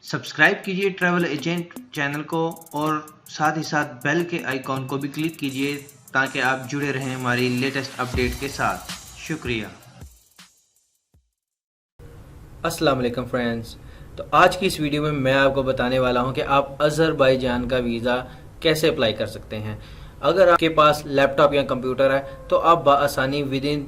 Subscribe कीजिए travel agent channel को और साथ ही साथ बेल के आइकॉन को भी क्लिक कीजिए ताकि आप जुड़े रहें हमारी लेटेस्ट अपडेट के साथ। शुक्रिया। अस्सलाम वालेकुम फ्रेंड्स। तो आज की इस वीडियो में मैं आपको बताने वाला हूं कि आप अज़रबैजान का वीज़ा कैसे अप्लाई कर सकते हैं। अगर आपके पास लैपटॉप या कंप्यूटर है तो आप बआसानी विद इन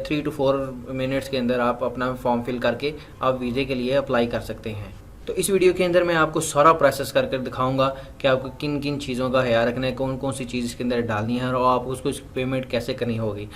3 to 4 मिनट्स के अंदर आप अपना फॉर्म फिल करके आप वीज़े के लिए अप्लाई कर सकते हैं। तो इस वीडियो के अंदर मैं आपको सारा प्रोसेस कर दिखाऊंगा कि आपको किन किन चीज़ों का ख्याल रखना है, कौन कौन सी चीज़ इसके अंदर डालनी है और आप उसको पेमेंट कैसे करनी होगी।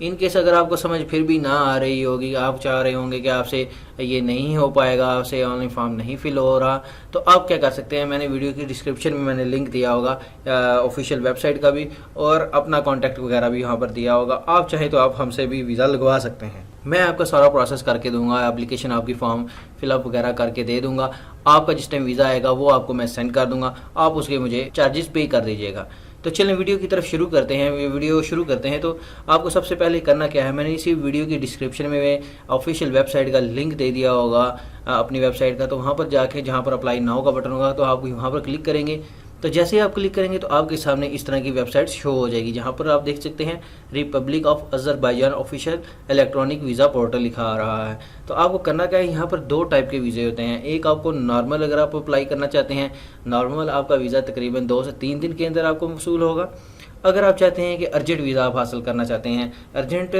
इन केस अगर आपको समझ फिर भी ना आ रही होगी, आप चाह रहे होंगे कि आपसे ये नहीं हो पाएगा, आपसे ऑनलाइन फॉर्म नहीं फिल हो रहा, तो आप क्या कर सकते हैं, मैंने वीडियो की डिस्क्रिप्शन में मैंने लिंक दिया होगा ऑफिशियल वेबसाइट का भी और अपना कॉन्टैक्ट वगैरह भी यहाँ पर दिया होगा। आप चाहें तो आप हमसे भी वीज़ा लगवा सकते हैं। मैं आपका सारा प्रोसेस करके दूंगा, एप्लीकेशन आपकी फॉर्म फिलअप वगैरह करके दे दूंगा। आपका जिस टाइम वीज़ा आएगा वो आपको मैं सेंड कर दूंगा, आप उसके मुझे चार्जेस पे कर दीजिएगा। तो चलें वीडियो की तरफ शुरू करते हैं। वीडियो शुरू करते हैं तो आपको सबसे पहले करना क्या है, मैंने इसी वीडियो की डिस्क्रिप्शन में ऑफिशियल वेबसाइट का लिंक दे दिया होगा अपनी वेबसाइट का। तो वहाँ पर जाके जहाँ पर अप्लाई नाउ का बटन होगा तो आप वहाँ पर क्लिक करेंगे। तो जैसे ही आप क्लिक करेंगे तो आपके सामने इस तरह की वेबसाइट शो हो जाएगी जहाँ पर आप देख सकते हैं Republic of Azerbaijan official electronic visa portal लिखा आ रहा है। तो आपको करना क्या है, यहाँ पर दो टाइप के वीज़े होते हैं। एक आपको नॉर्मल, अगर आप अप्लाई करना चाहते हैं नॉर्मल, आपका वीज़ा तकरीबन 2 से 3 दिन के अंदर आपको वसूल होगा। अगर आप चाहते हैं कि अर्जेंट वीज़ा आप हासिल करना चाहते हैं, अर्जेंट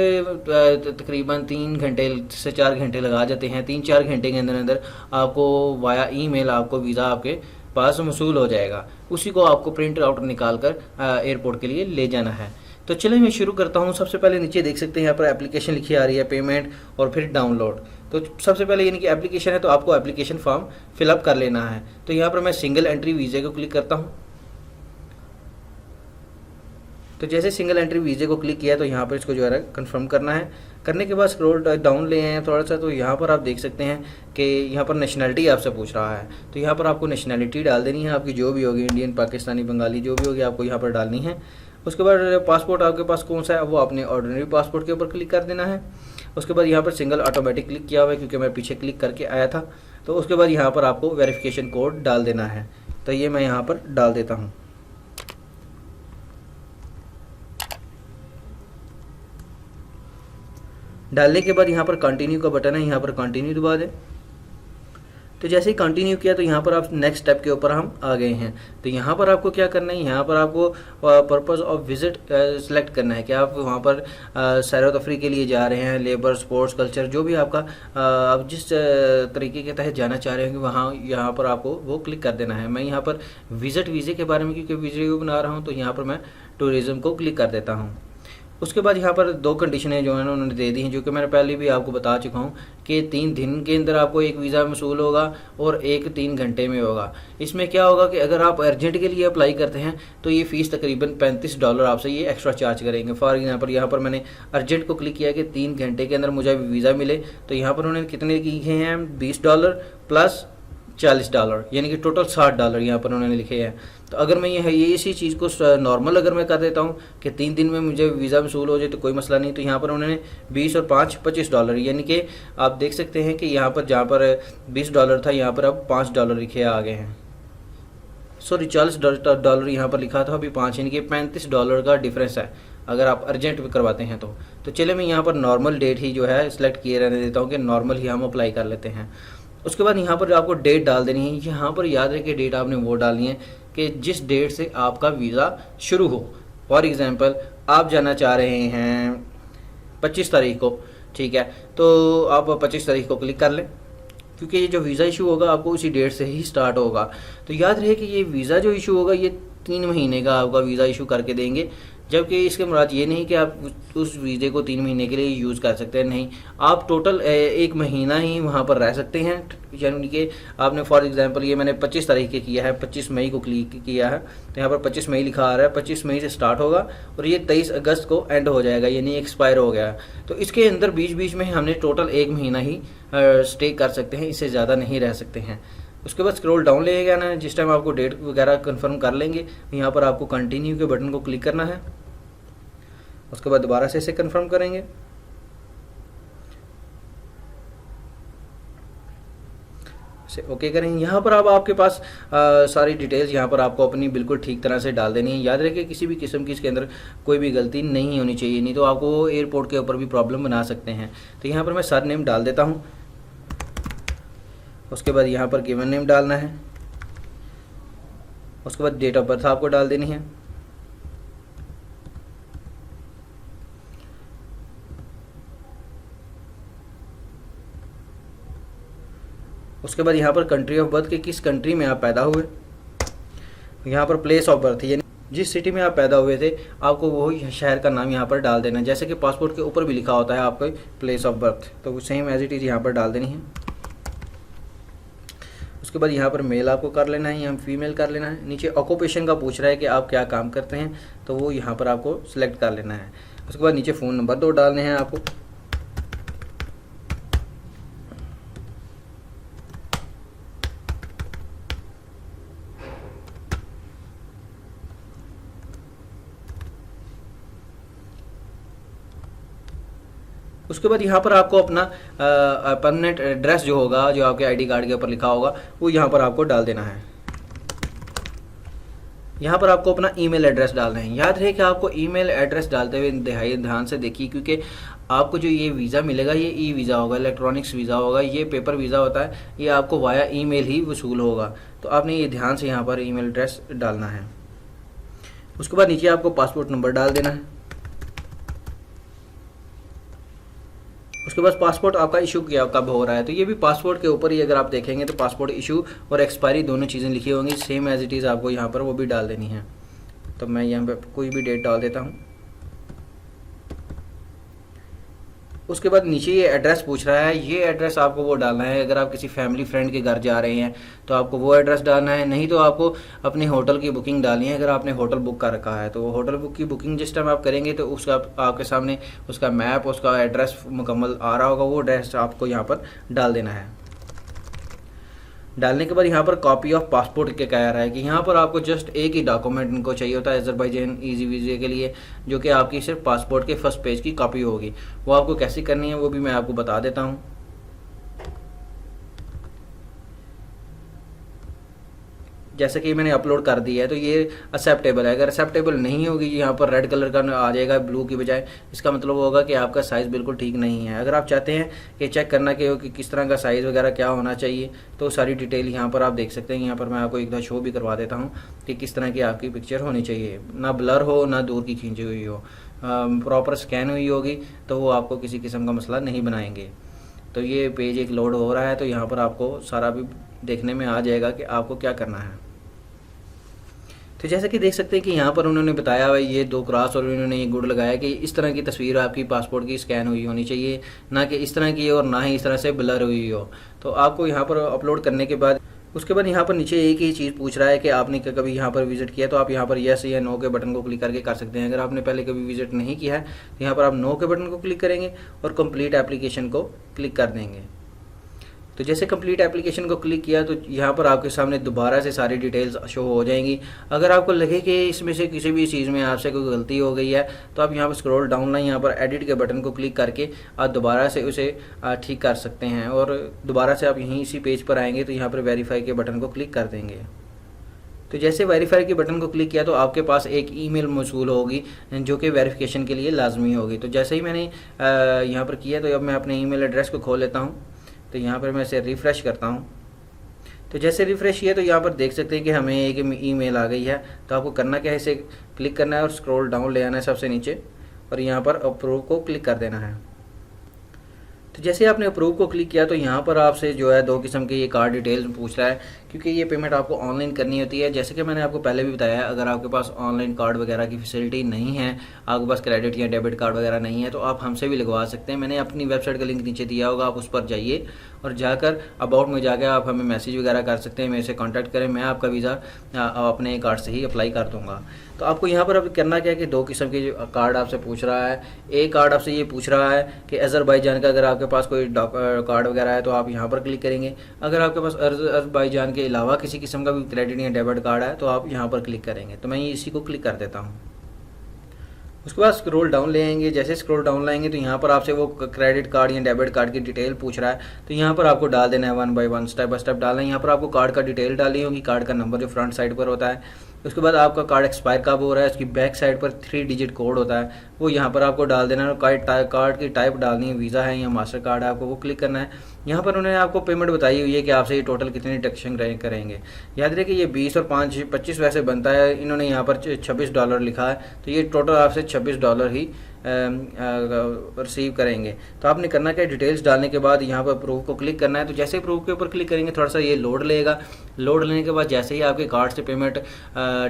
तकरीबन 3 घंटे से 4 घंटे लगा जाते हैं, 3-4 घंटे के अंदर अंदर आपको वाया ईमेल आपको वीज़ा आपके पास वसूल हो जाएगा। उसी को आपको प्रिंट आउट निकाल कर एयरपोर्ट के लिए ले जाना है। तो चलिए मैं शुरू करता हूँ। सबसे पहले नीचे देख सकते हैं यहाँ पर एप्लीकेशन लिखी आ रही है, पेमेंट और फिर डाउनलोड। तो सबसे पहले यानी कि एप्लीकेशन है तो आपको एप्लीकेशन फॉर्म फिलअप कर लेना है। तो यहाँ पर मैं सिंगल एंट्री वीज़े को क्लिक करता हूँ। तो जैसे सिंगल एंट्री वीज़े को क्लिक किया तो यहाँ पर इसको जो है कंफर्म करना है। करने के बाद स्क्रॉल डाउन ले आए थोड़ा सा, तो यहाँ पर आप देख सकते हैं कि यहाँ पर नेशनैलिटी आपसे पूछ रहा है। तो यहाँ पर आपको नेशनैलिटी डाल देनी है, आपकी जो भी होगी, इंडियन, पाकिस्तानी, बंगाली जो भी होगी आपको यहाँ पर डालनी है। उसके बाद पासपोर्ट आपके पास कौन सा है वो आपने ऑर्डिनरी पासपोर्ट के ऊपर क्लिक कर देना है। उसके बाद यहाँ पर सिंगल ऑटोमेटिक क्लिक किया हुआ है क्योंकि मैं पीछे क्लिक करके आया था। तो उसके बाद यहाँ पर आपको वेरिफिकेशन कोड डाल देना है। तो ये मैं यहाँ पर डाल देता हूँ। डालने के बाद यहाँ पर कंटिन्यू का बटन है, यहाँ पर कंटिन्यू दबा दें। तो जैसे ही कंटिन्यू किया तो यहाँ पर आप नेक्स्ट स्टेप के ऊपर हम आ गए हैं। तो यहाँ पर आपको क्या करना है, यहाँ पर आपको पर्पस ऑफ विजिट सेलेक्ट करना है कि आप वहाँ पर सैर तफरी के लिए जा रहे हैं, लेबर, स्पोर्ट्स, कल्चर, जो भी आपका आप जिस तरीके के तहत जाना चाह रहे हैं वहाँ यहाँ पर आपको वो क्लिक कर देना है। मैं यहाँ पर विजिट वीज़े के बारे में क्योंकि वीडियो बना रहा हूँ तो यहाँ पर मैं टूरिज़्म को क्लिक कर देता हूँ। उसके बाद यहाँ पर 2 कंडीशनें जो है ना उन्होंने दे दी हैं, जो कि मैंने पहले भी आपको बता चुका हूँ कि 3 दिन के अंदर आपको एक वीज़ा वसूल होगा और एक 3 घंटे में होगा। इसमें क्या होगा कि अगर आप अर्जेंट के लिए अप्लाई करते हैं तो ये फ़ीस तकरीबन $35 आपसे ये एक्स्ट्रा चार्ज करेंगे। फॉर एग्जांपल यहाँ पर मैंने अर्जेंट को क्लिक किया कि 3 घंटे के अंदर मुझे वीज़ा मिले, तो यहाँ पर उन्होंने कितने लिखे हैं, $20 प्लस $40, यानी कि टोटल $60 यहाँ पर उन्होंने लिखे हैं। तो अगर मैं ये इसी चीज़ को नॉर्मल अगर मैं कर देता हूँ कि 3 दिन में मुझे वीज़ा वसूल हो जाए तो कोई मसला नहीं। तो यहाँ पर उन्होंने 20 और 5 $25, यानी कि आप देख सकते हैं कि यहाँ पर जहाँ पर $20 था यहाँ पर अब $5 लिखे आ गए हैं। सॉरी, $40 यहाँ पर लिखा था, अभी 5, यानी कि $35 का डिफरेंस है अगर आप अर्जेंट करवाते हैं तो चलिए मैं यहाँ पर नॉर्मल डेट ही जो है सिलेक्ट किए रहने देता हूँ कि नॉर्मल ही हम अप्लाई कर लेते हैं। उसके बाद यहाँ पर आपको डेट डाल देनी है। यहाँ पर याद रखिए डेट आपने वो डालनी है कि जिस डेट से आपका वीज़ा शुरू हो। फॉर एग्ज़ाम्पल आप जाना चाह रहे हैं 25 तारीख को, ठीक है, तो आप 25 तारीख को क्लिक कर लें क्योंकि ये जो वीज़ा इशू होगा आपको उसी डेट से ही स्टार्ट होगा। तो याद रहे कि ये वीज़ा जो इशू होगा ये 3 महीने का आपका वीज़ा इशू करके देंगे, जबकि इसके मुराद ये नहीं कि आप उस वीज़े को 3 महीने के लिए यूज़ कर सकते हैं, नहीं, आप टोटल 1 महीना ही वहाँ पर रह सकते हैं। यानी कि आपने फॉर एग्जांपल ये मैंने 25 तारीख के किया है, 25 मई को क्लिक किया है, तो यहाँ पर 25 मई लिखा आ रहा है। 25 मई से स्टार्ट होगा और ये 23 अगस्त को एंड हो जाएगा, यानी एक्सपायर हो गया। तो इसके अंदर बीच बीच में हमने टोटल 1 महीना ही स्टे कर सकते हैं, इससे ज़्यादा नहीं रह सकते हैं। उसके बाद स्क्रॉल डाउन ले गया ना, जिस टाइम आपको डेट वगैरह कंफर्म कर लेंगे यहाँ पर आपको कंटिन्यू के बटन को क्लिक करना है। उसके बाद दोबारा से इसे कंफर्म करेंगे। से ओके करें। यहाँ पर अब आपके पास सारी डिटेल्स यहाँ पर आपको अपनी बिल्कुल ठीक तरह से डाल देनी है। याद रखिए किसी भी किस्म की इसके अंदर कोई भी गलती नहीं होनी चाहिए, नहीं तो आपको एयरपोर्ट के ऊपर भी प्रॉब्लम बना सकते हैं। तो यहाँ पर मैं सर नेम डाल देता हूँ, उसके बाद यहाँ पर गिवन नेम डालना है, उसके बाद डेट ऑफ बर्थ आपको डाल देनी है, उसके बाद यहाँ पर कंट्री ऑफ बर्थ के किस कंट्री में आप पैदा हुए, यहाँ पर प्लेस ऑफ बर्थ यानी जिस सिटी में आप पैदा हुए थे आपको वही शहर का नाम यहाँ पर डाल देना है। जैसे कि पासपोर्ट के ऊपर भी लिखा होता है आपका प्लेस ऑफ बर्थ, तो वो सेम एज इट इज़ यहाँ पर डाल देनी है। उसके बाद यहाँ पर मेल आपको कर लेना है या फीमेल कर लेना है। नीचे ऑक्यूपेशन का पूछ रहा है कि आप क्या काम करते हैं, तो वो यहाँ पर आपको सिलेक्ट कर लेना है। उसके बाद नीचे फ़ोन नंबर 2 डालने हैं आपको। उसके बाद यहाँ पर आपको अपना परमानेंट एड्रेस जो होगा, जो आपके आईडी कार्ड के ऊपर लिखा होगा, वो यहाँ पर आपको डाल देना है। यहाँ पर आपको अपना ईमेल एड्रेस डालना है। याद रहे कि आपको ईमेल एड्रेस डालते हुए ध्यान से देखिए, क्योंकि आपको जो ये वीज़ा मिलेगा ये ई वीज़ा होगा, इलेक्ट्रॉनिक्स वीज़ा होगा। ये पेपर वीज़ा होता है, ये आपको वाया ईमेल ही वसूल होगा। तो आपने ये ध्यान से यहाँ पर ईमेल एड्रेस डालना है। उसके बाद नीचे आपको पासपोर्ट नंबर डाल देना है। उसके बाद पासपोर्ट आपका इशू क्या कब हो रहा है, तो ये भी पासपोर्ट के ऊपर ही अगर आप देखेंगे तो पासपोर्ट इशू और एक्सपायरी दोनों चीज़ें लिखी होंगी, सेम एज इट इज़ आपको यहाँ पर वो भी डाल देनी है। तो मैं यहाँ पे कोई भी डेट डाल देता हूँ। उसके बाद नीचे ये एड्रेस पूछ रहा है, ये एड्रेस आपको वो डालना है। अगर आप किसी फैमिली फ्रेंड के घर जा रहे हैं तो आपको वो एड्रेस डालना है, नहीं तो आपको अपने होटल की बुकिंग डालनी है। अगर आपने होटल बुक कर रखा है तो वो होटल बुक की बुकिंग जिस टाइम आप करेंगे तो उसका आपके सामने उसका मैप, उसका एड्रेस मुकम्मल आ रहा होगा, वो एड्रेस आपको यहाँ पर डाल देना है। डालने के बाद यहाँ पर कॉपी ऑफ पासपोर्ट के कह रहा है कि यहाँ पर आपको जस्ट एक ही डॉक्यूमेंट इनको चाहिए होता है अज़रबैजान ईजी वीज़े के लिए, जो कि आपकी सिर्फ पासपोर्ट के फर्स्ट पेज की कॉपी होगी। वो आपको कैसे करनी है वो भी मैं आपको बता देता हूँ। जैसे कि मैंने अपलोड कर दिया है तो ये एक्सेप्टेबल है। अगर एक्सेप्टेबल नहीं होगी, यहाँ पर रेड कलर का आ जाएगा ब्लू की बजाय, इसका मतलब होगा कि आपका साइज़ बिल्कुल ठीक नहीं है। अगर आप चाहते हैं कि चेक करना कि किस तरह का साइज़ वगैरह क्या होना चाहिए, तो सारी डिटेल यहाँ पर आप देख सकते हैं। यहाँ पर मैं आपको एक दफ़ा शो भी करवा देता हूँ कि किस तरह की आपकी पिक्चर होनी चाहिए, ना ब्लर हो ना दूर की खींची हुई हो, प्रॉपर स्कैन हुई होगी, तो वो आपको किसी किस्म का मसला नहीं बनाएंगे। तो ये पेज एक लोड हो रहा है, तो यहाँ पर आपको सारा भी देखने में आ जाएगा कि आपको क्या करना है। तो जैसे कि देख सकते हैं कि यहाँ पर उन्होंने बताया हुआ ये 2 क्रॉस और उन्होंने ये गुड लगाया कि इस तरह की तस्वीर आपकी पासपोर्ट की स्कैन हुई होनी चाहिए, ना कि इस तरह की और ना ही इस तरह से ब्लर हुई हो। तो आपको यहाँ पर अपलोड करने के बाद उसके बाद यहाँ पर नीचे एक ही चीज़ पूछ रहा है कि आपने कभी यहाँ पर विजिट किया, तो आप यहाँ पर येस या नो के बटन को क्लिक करके कर सकते हैं। अगर आपने पहले कभी विजिट नहीं किया है तो यहाँ पर आप नो के बटन को क्लिक करेंगे और कंप्लीट एप्लीकेशन को क्लिक कर देंगे। तो जैसे कंप्लीट एप्लीकेशन को क्लिक किया तो यहाँ पर आपके सामने दोबारा से सारी डिटेल्स शो हो जाएंगी। अगर आपको लगे कि इसमें से किसी भी चीज़ में आपसे कोई गलती हो गई है तो आप यहाँ पर स्क्रॉल डाउन लाइन यहाँ पर एडिट के बटन को क्लिक करके आप दोबारा से उसे ठीक कर सकते हैं। और दोबारा से आप यहीं इसी पेज पर आएंगे तो यहाँ पर वेरीफाई के बटन को क्लिक कर देंगे। तो जैसे वेरीफाई के बटन को क्लिक किया तो आपके पास एक ईमेल मौसूल होगी जो कि वेरिफिकेशन के लिए लाजमी होगी। तो जैसे ही मैंने यहाँ पर किया तो अब मैं अपने ईमेल एड्रेस को खोल लेता हूँ। तो यहाँ पर मैं इसे रिफ़्रेश करता हूँ। तो जैसे रिफ़्रेश किया तो यहाँ पर देख सकते हैं कि हमें एक ईमेल आ गई है। तो आपको करना क्या है, इसे क्लिक करना है और स्क्रॉल डाउन ले आना है सबसे नीचे और यहाँ पर अप्रूव को क्लिक कर देना है। तो जैसे आपने अप्रूव को क्लिक किया तो यहाँ पर आपसे जो है 2 किस्म के ये कार्ड डिटेल्स पूछ रहा है, क्योंकि ये पेमेंट आपको ऑनलाइन करनी होती है। जैसे कि मैंने आपको पहले भी बताया, अगर आपके पास ऑनलाइन कार्ड वगैरह की फैसिलिटी नहीं है, आपके पास क्रेडिट या डेबिट कार्ड वगैरह नहीं है, तो आप हमसे भी लगवा सकते हैं। मैंने अपनी वेबसाइट का लिंक नीचे दिया होगा, आप उस पर जाइए और जाकर अबाउट में जाकर आप हमें मैसेज वगैरह कर सकते हैं, मेरे से कॉन्टैक्ट करें, मैं आपका वीज़ा अपने कार्ड से ही अप्लाई कर दूँगा। तो आपको यहाँ पर अब करना क्या है कि 2 किस्म के जो कार्ड आपसे पूछ रहा है। एक कार्ड आपसे ये पूछ रहा है कि अज़रबैजान का अगर आपके पास कोई कार्ड वगैरह है तो आप यहाँ पर क्लिक करेंगे। अगर आपके पास अज़रबैजान के अलावा किसी किस्म का भी क्रेडिट या डेबिट कार्ड है तो आप यहाँ पर क्लिक करेंगे। तो मैं इसी को क्लिक कर देता हूँ। उसके बाद स्क्रॉल डाउन ले आएंगे। जैसे स्क्रॉल डाउन लाएंगे तो यहाँ पर आपसे वो क्रेडिट कार्ड या डेबिट कार्ड की डिटेल पूछ रहा है, तो यहाँ पर आपको डाल देना है 1 बाय 1 स्टेप बाय स्टेप डालना है। यहाँ पर आपको कार्ड का डिटेल डालनी होगी, कार्ड का नंबर जो फ्रंट साइड पर होता है। उसके बाद आपका कार्ड एक्सपायर कब हो रहा है, उसकी बैक साइड पर 3 डिजिट कोड होता है, वो यहाँ पर आपको डाल देना है। कार्ड की टाइप डालनी है, वीज़ा है या मास्टर कार्ड है, आपको वो क्लिक करना है। यहाँ पर उन्होंने आपको पेमेंट बताई हुई है कि आपसे ये टोटल कितनी डिडक्शन करेंगे। याद रहे कि ये 20 और 5 25 वैसे बनता है, इन्होंने यहाँ पर $26 लिखा है, तो ये टोटल आपसे $26 ही रिसीव करेंगे। तो आपने करना क्या, डिटेल्स डालने के बाद यहाँ पर प्रूफ को क्लिक करना है। तो जैसे प्रूफ के ऊपर क्लिक करेंगे थोड़ा सा ये लोड लेगा। लोड लेने के बाद जैसे ही आपके कार्ड से पेमेंट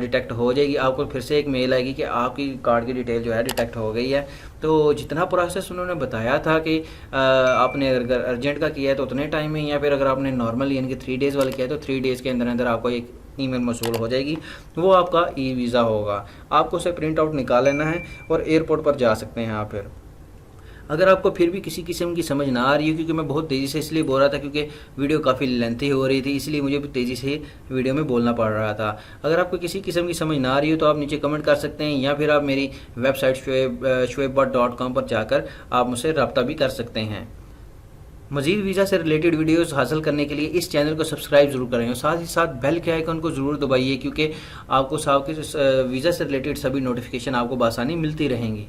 डिटेक्ट हो जाएगी, आपको फिर से एक मेल आएगी कि आपकी कार्ड की डिटेल जो है डिटेक्ट हो गई है। तो जितना प्रोसेस उन्होंने बताया था कि आपने अगर अर्जेंट का किया है तो उतने टाइम में, या फिर अगर आपने नॉर्मल यानी कि 3 डेज़ वाला किया है तो 3 डेज़ के अंदर अंदर आपको एक ईमेल मौसूल हो जाएगी, वो आपका ई वीज़ा होगा। आपको उसे प्रिंट आउट निकाल लेना है और एयरपोर्ट पर जा सकते हैं आप। फिर अगर आपको फिर भी किसी किस्म की समझ ना आ रही है, क्योंकि मैं बहुत तेज़ी से इसलिए बोल रहा था क्योंकि वीडियो काफ़ी लेंथी हो रही थी, इसलिए मुझे तेज़ी से वीडियो में बोलना पड़ रहा था। अगर आपको किसी किस्म की समझ ना आ रही हो तो आप नीचे कमेंट कर सकते हैं, या फिर आप मेरी वेबसाइट shoaib.com पर जाकर आप मुझसे रब्ता भी कर सकते हैं। मज़ीद वीज़ा से रिलेटेड वीडियोस हासिल करने के लिए इस चैनल को सब्सक्राइब ज़रूर करें और साथ ही साथ बेल के आइकन को ज़रूर दबाइए, क्योंकि आपको वीज़ा से रिलेटेड सभी नोटिफिकेशन आपको बआसानी मिलती रहेंगी।